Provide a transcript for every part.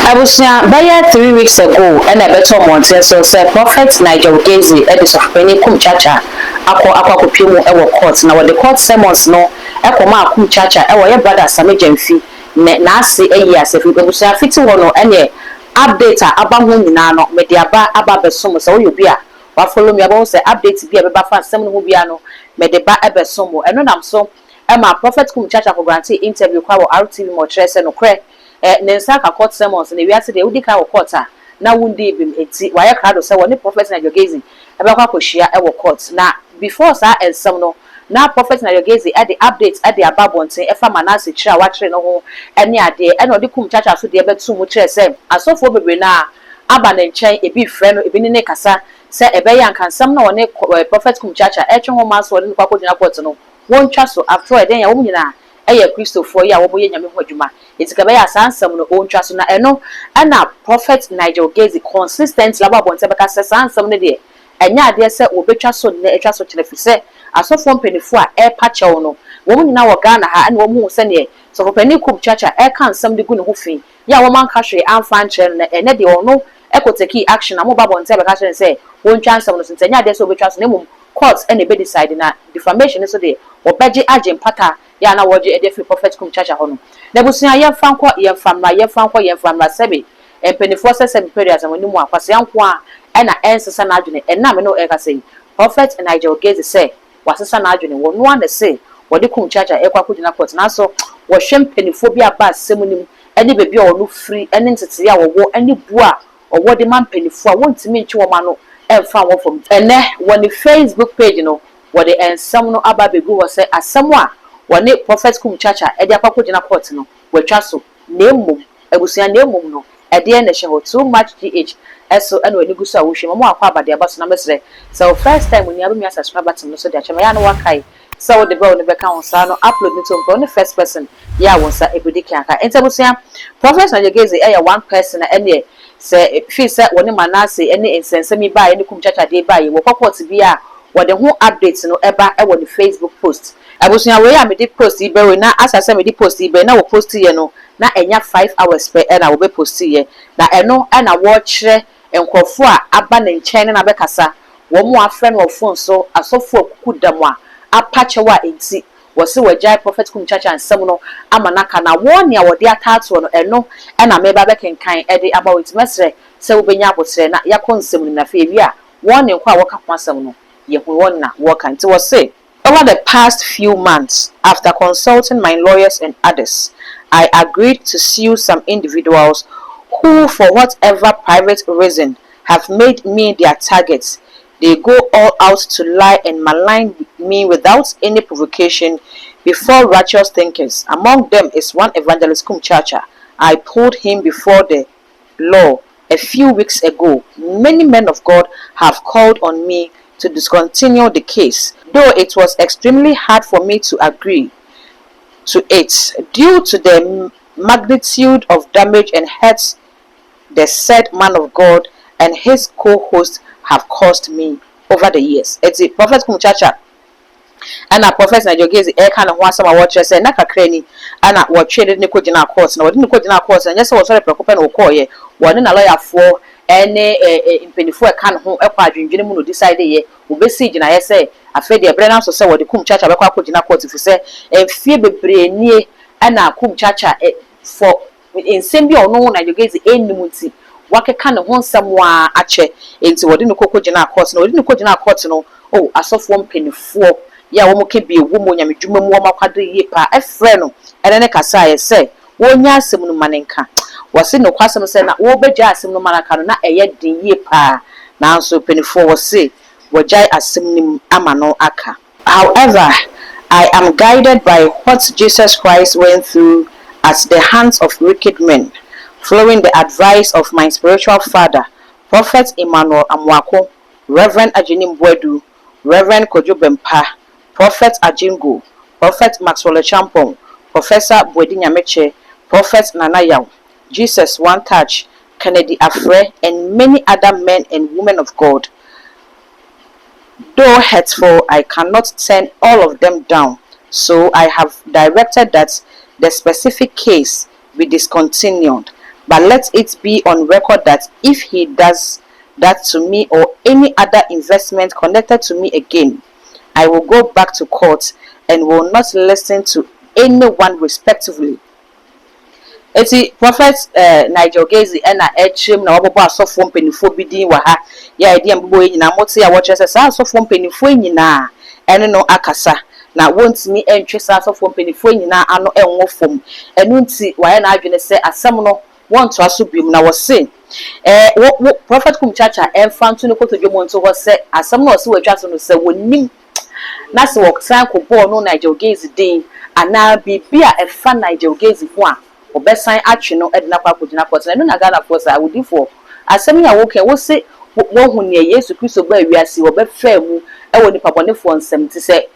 Abusia, by 3 weeks ago, and a better month, so said Prophet Nigel Gaisie, Edison Kumchacha, Aqua Pumu, our courts. Now, the court summons no, Equa Kumchacha, our brother Sammy Gemfi, Nasi, a year, if you go to a 51 or any update about Nano, Mediaba, Ababesumo, so you be a follow me about the update be a buffer, some Mubiano, Medeba Ebesumo, and when I'm so, Emma Prophet Kumchacha for granted interview, RTV more stress and okre. Nensaka court sermons and the Yassi Udika or quarter. Now would be it why a crowd of someone prophet and your gazing about Koshia our courts. Now before sir and some no now prophet and your gazing at the updates at the above one say if I'm an answer chair watching no any idea and or the Kumchacha so the bed too much same as so for baby now Aban and chain a big friend a bin Kasa say a bayan can some no one prophet Kumchacha home mass or in Paco no won't trust so after a day a woman Eye Christo for ya wo nyame hwadwuma etika be ya sansam no ontwa so na eno ana prophet Nigel Gaisie consistent laba bonte be ka sansam ne de enya ade se obetwa so ne etwa so kine fi se asofo mpanifo a e pa chew no wo nyina wo Ghana ha ana wo mu se ne so pani Kumchacha e kan sam de gu ne ho fi ya wo man ka hwe amfa nche ne ene de ono ekoteki action amo ba bonte be ka se wontwa nsam no so enya ade se obetwa so ne mum court and be decide na defamation so de obeje agent pata ya na woje e free prophet Kumchacha hono na busia ye fanko ye famra sebe empenifo sebe period amani mu akwase yanko a na ensesa na adwene na me no e ka sei prophet Nigel Gaisie say wasesa na adwene wo no ande say wode Kumchacha e kwa kudina court na so wo hwempenifo bi aba asemunim ene bebi o no free ene ntete ya wo ene bua owo de mampenifo a wontimi nchi wo ma no emfa wo from ene woni Facebook page no wode ensam no aba begu wo say asem a woni prophet Kumchacha e de akwa gina court no watwa so na emmom abusia na emmom no e de na hye ho too much gh eso ene woni guso a wo hwe mo akwa abade abaso na mesre so first time when you have me subscribe button no so de achema ya no wakai so the bell no be kan sa no upload me to mpo no first person ya wonsa ebudiki aka entabusia prophet Nigel Gaisie e one person ene se fi se woni manase ene ensensemi ba ene Kumchacha de ba ye wo court bi a wode ho update no eba e wo the Facebook post abusunya we ya me di post ibe we na asase me di post ibe na wo post ye no na enya 5 hours per na wo be post ye na eno na wo kire enkofo a aba na nchen na be kasa wo mo afre no phone so asofo akukudam a apache wa enti wo se wajai prophet Kumchacha ansem no amanaka na wo ne a wo de atato no eno na me ba be kenkan e de aba wit mesre se wo benya abotre na yakonsem na fe wi a wo ne kwa wo ka kwasem no ye hu won na wo kan ti wo se. Over the past few months, after consulting my lawyers and others, I agreed to sue some individuals who, for whatever private reason, have made me their targets. They go all out to lie and malign me without any provocation before righteous thinkers. Among them is one evangelist Kumchacha. I pulled him before the law a few weeks ago. Many men of God have called on me to discontinue the case, though it was extremely hard for me to agree to it due to the magnitude of damage and hurt the said man of God and his co-host have caused me over the years. It's a prophet Kumchacha and a prophet Nigel Gaisie e kind of want some watch say na kakra ni ana wo twede ne kogina court na wo ne kogina court na nyese wo sore prekope na wo koye wo ne na lawyer for ene impenifo e kan ho e kwa adwendwene mu no decide ye obesi gina ye say afa de ebre na so say wo de Kumchacha be kwa kogina court fi say fie bebre nie ana Kumchacha for ensem bi ono na Nigel Gaisie ennimunti wakeka ne ho nsam wa ache enti wo de ne kogina court na wo de ne kogina court no oh asofo mpenifo ya wo mo ke bi ewu mo nyamedwuma mu wo makwado yie pa efre no ene ne kasa ye say wo nya asem no manenka wose no kwasem say na wo begya asem no manaka no na eye din yie pa na nso penifo wo say wo jai asem nim amano aka. However, I am guided by what Jesus Christ went through at the hands of wicked men, following the advice of my spiritual father, Prophet Emmanuel Amwako, Reverend Ajinim Bwedu, Reverend Kojo Bempa, Prophet Ajingo, Prophet Maxwell Champong, Professor Bwedi Nyameche, Prophet Nanayao, Jesus One Touch, Kennedy Afre, and many other men and women of God. Though hurtful, I cannot turn all of them down, so I have directed that the specific case be discontinued. but let it be on record that if he does that to me or any other investment connected to me again, I will go back to court and will not listen to anyone respectively. Eti prophet Nigel Gaisie na echim na obobo asofo mpenifo bi din wa ha ya edi ambobo nyina mote ya wotre se sa asofo mpenifo nyina ene no akasa na wontimi entwe sa asofo mpenifo nyina ano enwo fom enu nti wa ya na adwene se asem no wonto aso biom na wo se prophet Kumchacha emfantu ne kotodwo nto ho se asem no se watwa so no se wonim na se wo san ko bo no Nigel Gaisie din ana bibia efa Nigel Gaisie ho a obesan atwe no edna kwa kugina court na no na Ghana force awudifo asem ya wo ke wo se wo hu ne Yesu Kristo ba wiase wo be fa mu e wo nipa bonefo nsem ti se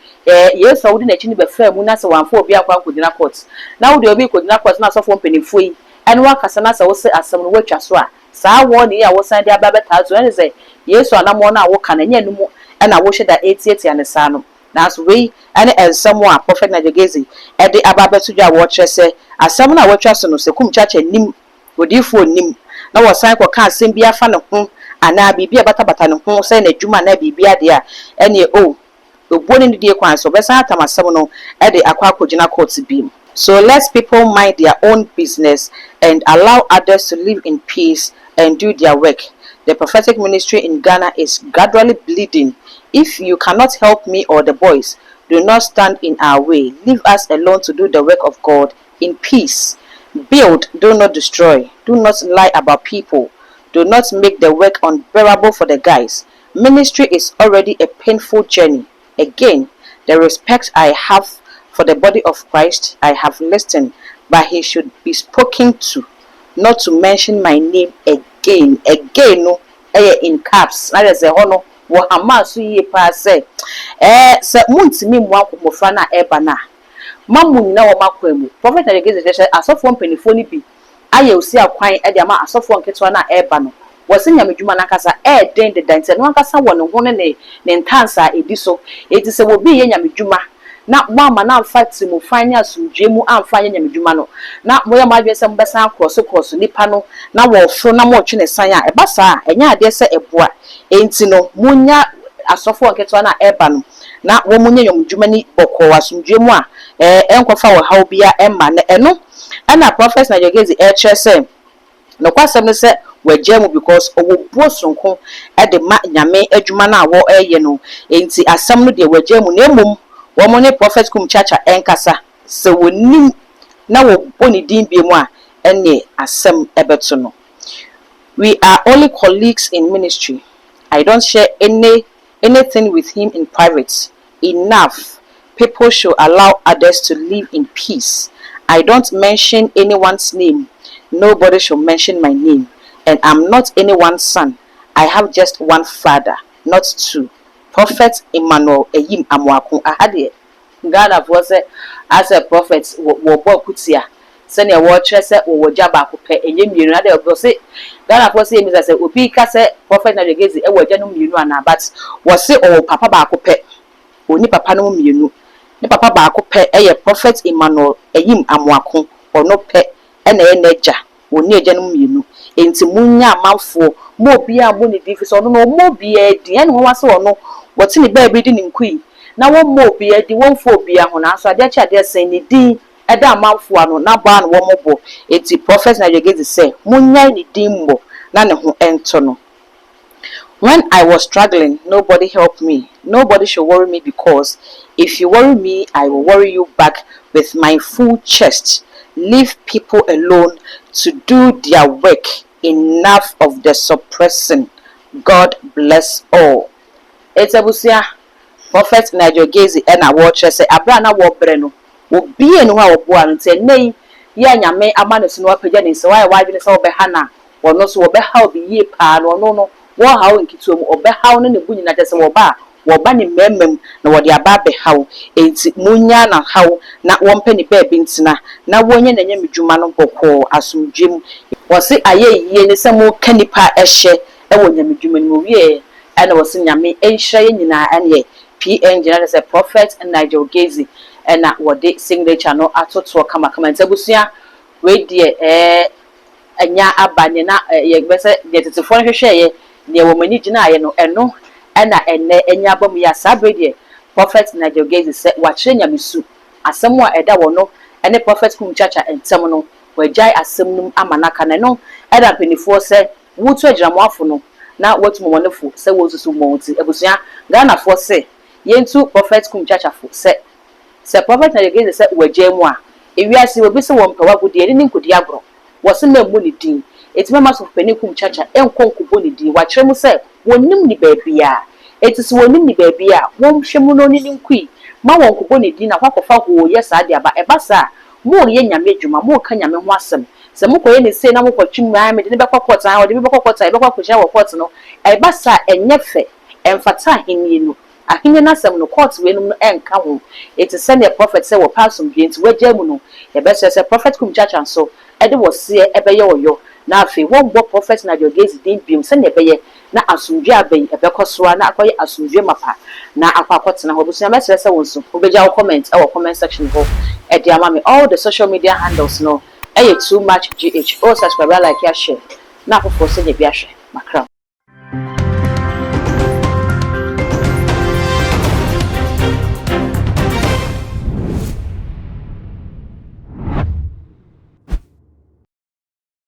Yesu awudi na chi ni be fa mu na se wanfo obi akwa kugina court na wo de obi kugina court na sofo mpenifo yi ene wakasa na se wo se asem no watwa so a saa wo ne ya wo san de aba betazo ene se Yesu anamo na wo kana nya numu ena wo hweda 88 ane saa no na so we ene ensem a prophet Nigel Gaisie e de aba betudwa wo kire se asem na watwa so no se Kumchacha nim odifo nim na wo san ko ka asem bia fa ne ho ana bibia batabata ne ho se na dwuma na bibia de a ene obuo ne die kwan so besan atamasem no e de akwa akogina court bim. So let people mind their own business and allow others to live in peace and do their work. The prophetic ministry in Ghana is gradually bleeding. If you cannot help me or the boys, do not stand in our way. Leave us alone to do the work of God in peace. Build, do not destroy. Do not lie about people. Do not make the work unbearable for the guys. Ministry is already a painful journey. Again, the respect I have for the body of Christ, I have listened, but he should be spoken to, not to mention my name again. Again, no, in caps. That is a honor. Wo hamasu ye pa se se muntimi mwa komofra na eba na mamu nyina wo makwemu prophet Nigel Gaisie asofo mpenifo ni bi aye osi akwan e de ama asofo nketwa na eba no wose nyamedwuma na kasa den de dante no kasa wo ne ho ne ntansa ediso eti se wo bi ye nyamedwuma na mama na amfa mu fanya asumdwemu amfa nya nyamedwuma no na moya madwe se mbesa cross nipa no na wo fro na mo twene san a eba saa enya ade se eboa enti no munya asofo nketwa na eba no na wo munya nyamedwuma ni bokọ asumdwemu a enkofa wo haw bia emma na eno ana prophet Nigel Gaisie kire se no kwasem ne se wagyamu because owo buosonko e de ma nyame adwuma na wo eye no enti asem no de wagyamu na emom wo ne prophet Kumchacha enkasa se wonim na wo boni din biemu a ene asem ebeto no. We are only colleagues in ministry. I don't share anything with him in private. Enough. People should allow others to live in peace. I don't mention anyone's name. Nobody should mention my name. And I'm not anyone's son. I have just one father, not two. Prophet Emmanuel Eyim Amwakun ahade Ghana for say as a prophet wo bokutia se ne wo kire se wo jaba ko pe enye mienu na de wo say Ghana for say mi say obi ka say prophet Nigel Gaisie e wo gya no mienu ana but wo say o papa ba ko pe oni papa no mienu ne papa ba ko pe eye prophet Emmanuel Eyim Amwakun ono pe e na ye naja oni egya no mienu enti munya amanfo mo bia mo ne difi so no mo bia di ene ho wase ono woti ni ba bi di nkui na wo mo bia di won fo bia ho na so ade cha de sen ni din eda amanfo ano na ba no wo mo bo enti prophet Nigel Gaisie say munya ni din mbo na ne ho ento no. When I was struggling, nobody helped me. Nobody should worry me because if you worry me, I will worry you back with my full chest. Leave people alone to do their work. Enough of the suppressing. God bless all. It's a busia. Prophet Nigel Gaisie na watch say abra na wo bre no. Obi enu ha obo an nte nei ya nyame amane so no apagya ne se why ne se obe ha na wono so obe ha obi ye pa no no wo ha wo nkito mu obe ha no ne bunyi na tese wo ba ne mmemmem na wo de aba be ha enti munya na ha na wo mpa ni ba bi ntina na wonye na nyamedwuma no bokọ asomdwem wo se aye yie ne se mo kanipa ehye e wo nyamedwuma no wie ana wo se nyame enhira ye nyina ane PN General as a prophet and Nigel Gaisie and what they signature no atoto kama ntabusia we die enya abanye na ye bese de tetefo no hwehwe ye ne wo mani gina ye no eno na enne enya bam ya sabre de prophet Nigel Gaisie se wa kire nyamesu asem a eda wo no ene prophet Kumchacha entem no wajai asem num amanaka na no eda penifo se wutu agiramwafo no na watu monefo se wosusu monti ebusua Ghana fo se yentu prophet Kumchacha fo se prophet Nigel Gaisie se wajemu a ewiase obi se wo mpawa gudi eni nkodi agro wo se na mu ni din etima so pani Kumchacha enkonkubo ni din wa kire mu se wonim ni baabia etisi wonim ni baabia won hwemu no ni nkui ma won kubo ni din na kwakofa ho yes ade aba ebasa mo ye nyame dwuma mo ka nyame ho asem se mo koye ni se na mo kwatwum ran me de be kokota ha de be kokota e be kwakosha wo court no ebasa enyefe emfata hinni no ahinni na asem no court we no enka ho etise ne prophet se wo pasum bi enti wajamu no ebese se prophet Kumchacha so ede wo se ebeye oyo na afi won bo prophet Nigel Gaisie din biom se ne ebeye na asumdwe abai ebekosoa na akoye asumdwe mapa na akwakotena ho busu amese se wonso obeja wo comment e wo comment section ho e dia mama all the social media handles no too much gh. Oh, subscribe, like, share. Now, for 4 se je bi ahwe makra.